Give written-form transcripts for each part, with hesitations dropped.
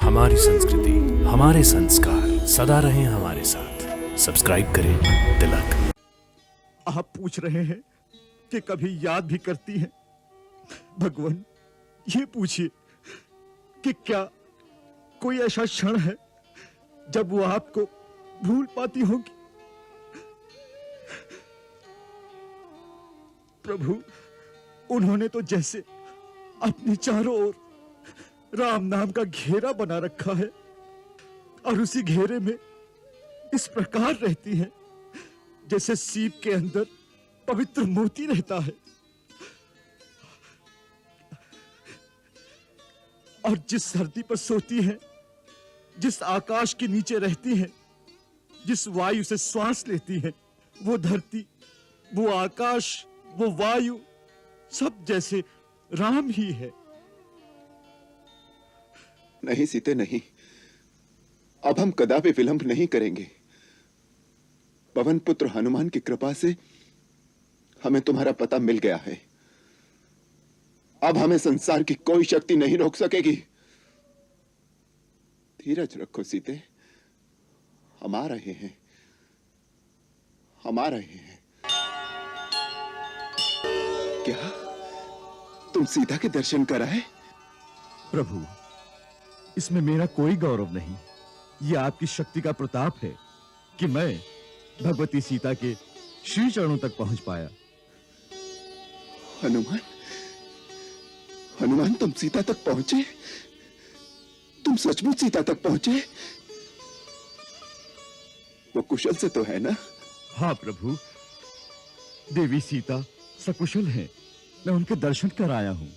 हमारी संस्कृति, हमारे संस्कार सदा रहें हमारे साथ। सब्सक्राइब करें तिलक। आप पूछ रहे हैं कि कभी याद भी करती हैं? भगवान, ये पूछिए कि क्या कोई ऐसा क्षण है जब वो आपको भूल पाती होगी? प्रभु, उन्होंने तो जैसे अपने चारों ओर राम नाम का घेरा बना रखा है और उसी घेरे में इस प्रकार रहती हैं जैसे सीप के अंदर पवित्र मोती रहता है। और जिस धरती पर सोती हैं, जिस आकाश के नीचे रहती हैं, जिस वायु से श्वास लेती हैं, वो धरती, वो आकाश, वो वायु सब जैसे राम ही है। नहीं सीते, नहीं। अब हम कदापि विलंब नहीं करेंगे। पवन पुत्र हनुमान की कृपा से हमें तुम्हारा पता मिल गया है। अब हमें संसार की कोई शक्ति नहीं रोक सकेगी। धीरज रखो सीते, हम आ रहे हैं, हम आ रहे हैं। क्या तुम सीता के दर्शन कराए? प्रभु, इसमें मेरा कोई गौरव नहीं। यह आपकी शक्ति का प्रताप है कि मैं भगवती सीता के श्री चरणों तक पहुंच पाया। हनुमान, हनुमान, तुम सीता तक पहुंचे? तुम सचमुच सीता तक पहुंचे? वो कुशल से तो है ना? हाँ प्रभु, देवी सीता सकुशल हैं। मैं उनके दर्शन कर आया हूं।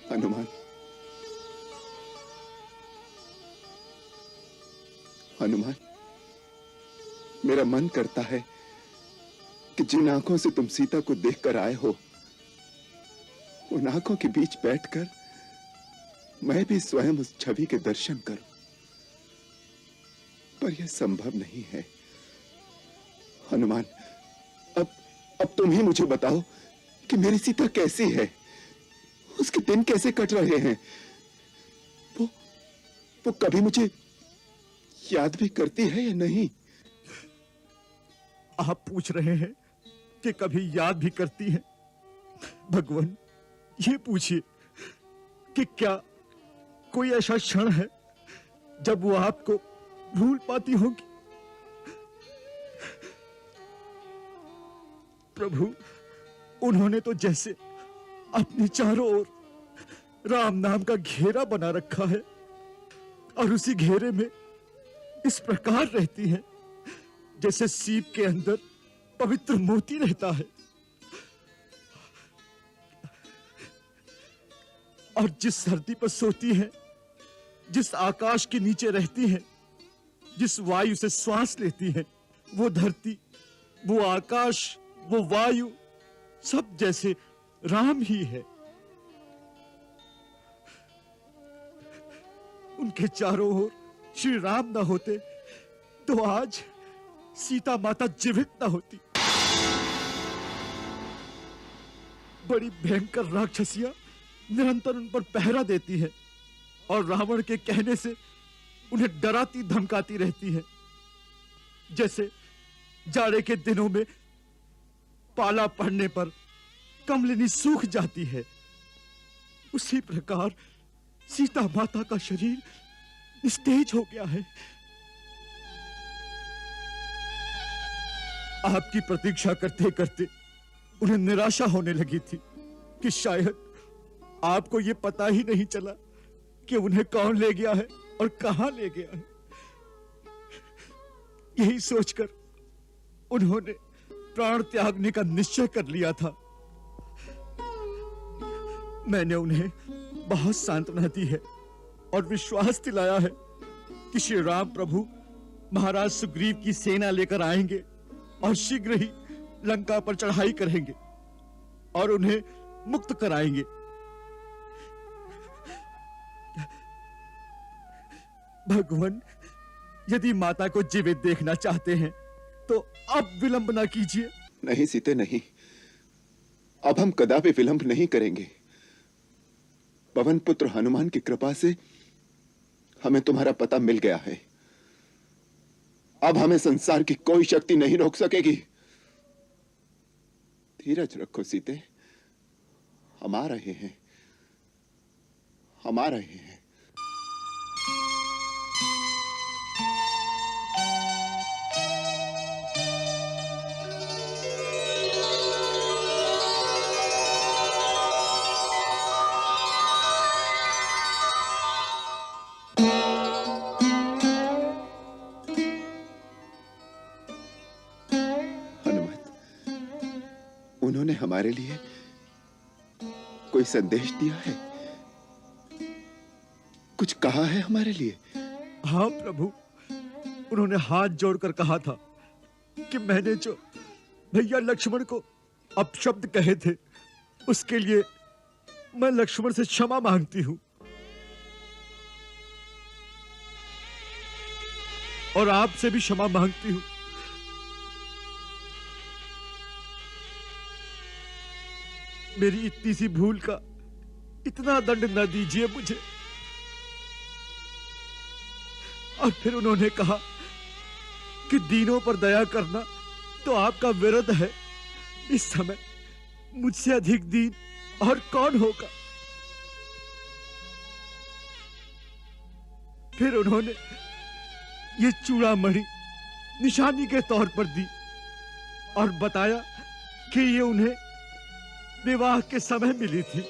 हनुमान, हनुमान, मेरा मन करता है कि जिन आंखों से तुम सीता को देखकर आए हो, उन आंखों के बीच बैठकर मैं भी स्वयं उस छवि के दर्शन करूं, पर यह संभव नहीं है। हनुमान, अब तुम ही मुझे बताओ कि मेरी सीता कैसी है, उसके दिन कैसे कट रहे हैं। वो कभी मुझे याद भी करती है या नहीं? आप पूछ रहे हैं कि कभी याद भी करती हैं? भगवान, ये पूछिए कि क्या कोई ऐसा क्षण है जब वो आपको भूल पाती होगी? प्रभु, उन्होंने तो जैसे अपने चारों ओर राम नाम का घेरा बना रखा है और उसी घेरे में इस प्रकार रहती हैं जैसे सीप के अंदर पवित्र मोती रहता है। और जिस धरती पर सोती हैं, जिस आकाश के नीचे रहती हैं, जिस वायु से श्वास लेती हैं, वो धरती, वो आकाश, वो वायु सब जैसे राम ही है। उनके चारों ओर श्री राम न होते तो आज सीता माता जीवित न होती। बड़ी भयंकर राक्षसियां निरंतर उन पर पहरा देती हैं और रावण के कहने से उन्हें डराती धमकाती रहती हैं। जैसे जाड़े के दिनों में पाला पड़ने पर कमलिनी सूख जाती है, उसी प्रकार सीता माता का शरीर निस्तेज हो गया है। आपकी प्रतीक्षा करते करते उन्हें निराशा होने लगी थी कि शायद आपको यह पता ही नहीं चला कि उन्हें कौन ले गया है और कहां ले गया है। यही सोचकर उन्होंने प्राण त्यागने का निश्चय कर लिया था। मैंने उन्हें बहुत सांत्वना दी है और विश्वास दिलाया है कि श्री राम प्रभु महाराज सुग्रीव की सेना लेकर आएंगे और शीघ्र ही लंका पर चढ़ाई करेंगे और उन्हें मुक्त कराएंगे। भगवान, यदि माता को जीवित देखना चाहते हैं तो अब विलंब ना कीजिए। नहीं सीते, नहीं। अब हम कदापि विलंब नहीं करेंगे। पवन पुत्र हनुमान की कृपा से हमें तुम्हारा पता मिल गया है। अब हमें संसार की कोई शक्ति नहीं रोक सकेगी। धीरज रखो सीते, हम आ रहे हैं, हम आ रहे हैं। उन्होंने हमारे लिए कोई संदेश दिया है, कुछ कहा है हमारे लिए? हाँ प्रभु, उन्होंने हाथ जोड़कर कहा था कि मैंने जो भैया लक्ष्मण को अपशब्द कहे थे उसके लिए मैं लक्ष्मण से क्षमा मांगती हूं और आपसे भी क्षमा मांगती हूं। मेरी इतनी सी भूल का इतना दंड न दीजिए मुझे। और फिर उन्होंने कहा कि दीनों पर दया करना तो आपका विरध है। इस समय मुझसे अधिक दीन और कौन होगा। फिर उन्होंने ये चूड़ामणि निशानी के तौर पर दी और बताया कि ये उन्हें विवाह के समय मिली थी।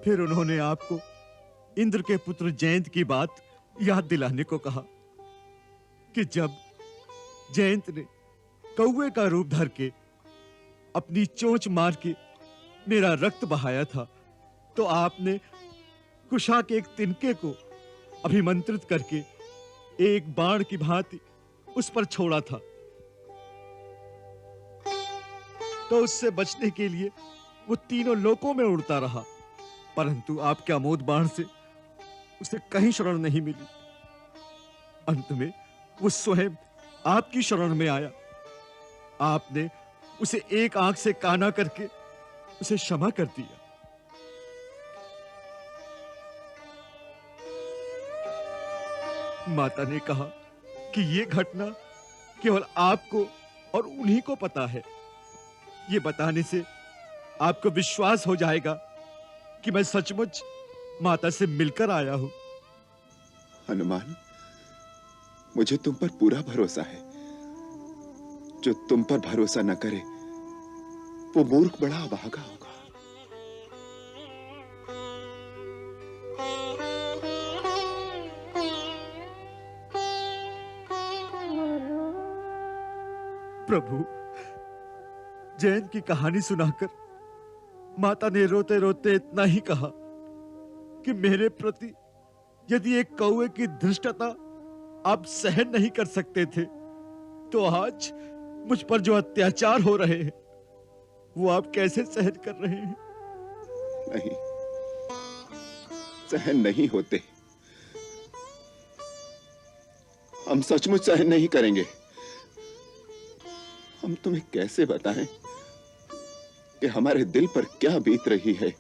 फिर उन्होंने आपको इंद्र के पुत्र जयंत की बात याद दिलाने को कहा कि जब जयंत ने कौवे का रूप धर के अपनी चोंच मार के मेरा रक्त बहाया था तो आपने कुशा के एक तिनके को अभिमंत्रित करके एक बाण की भांति उस पर छोड़ा था। तो उससे बचने के लिए वो तीनों लोकों में उड़ता रहा, परंतु आपके अमोद बाण से उसे कहीं शरण नहीं मिली। अंत में वो स्वयं आपकी शरण में आया। आपने उसे एक आंख से काना करके उसे क्षमा कर दिया। माता ने कहा कि यह घटना केवल आपको और उन्हीं को पता है। ये बताने से आपको विश्वास हो जाएगा कि मैं सचमुच माता से मिलकर आया हूं। हनुमान, मुझे तुम पर पूरा भरोसा है। जो तुम पर भरोसा न करे वो मूर्ख बड़ा अभागा होगा। प्रभु, जयंत की कहानी सुनाकर माता ने रोते रोते इतना ही कहा कि मेरे प्रति यदि एक कौवे की धृष्टता आप सहन नहीं कर सकते थे, तो आज मुझ पर जो अत्याचार हो रहे हैं वो आप कैसे सहन कर रहे हैं? नहीं, सहन नहीं होते। हम सचमुच सहन नहीं करेंगे। हम तुम्हें कैसे बताएं कि हमारे दिल पर क्या बीत रही है।